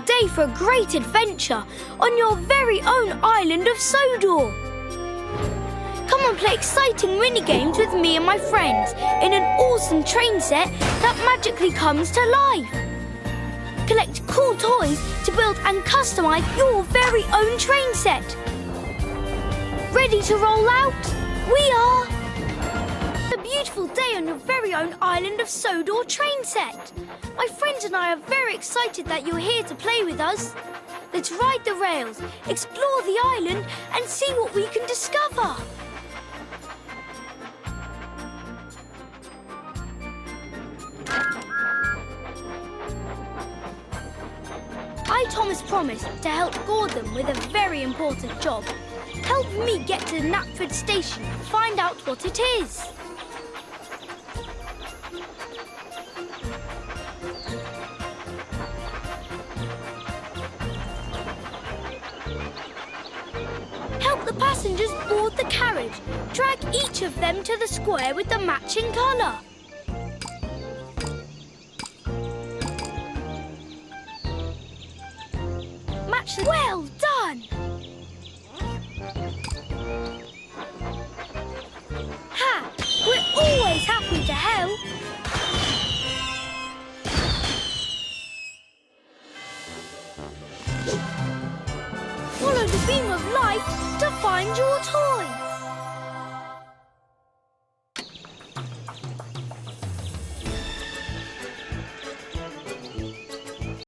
day for a great adventure on your very own island of Sodor. Come and play exciting mini-games with me and my friends in an awesome train set that magically comes to life. Collect cool toys to build and customize your very own train set. Ready to roll out? We are! A beautiful day on your very own island of Sodor train set. My friends and I are very excited that you're here to play with us. Let's ride the rails, explore the island and see what we can discover. I, Thomas, promised to help Gordon with a very important job. Help me get to the Knapford station and find out what it is. Help the passengers board the carriage. Drag each of them to the square with the matching colour. Well done! Ha! We're always happy to help. Follow the beam of light to find your toy.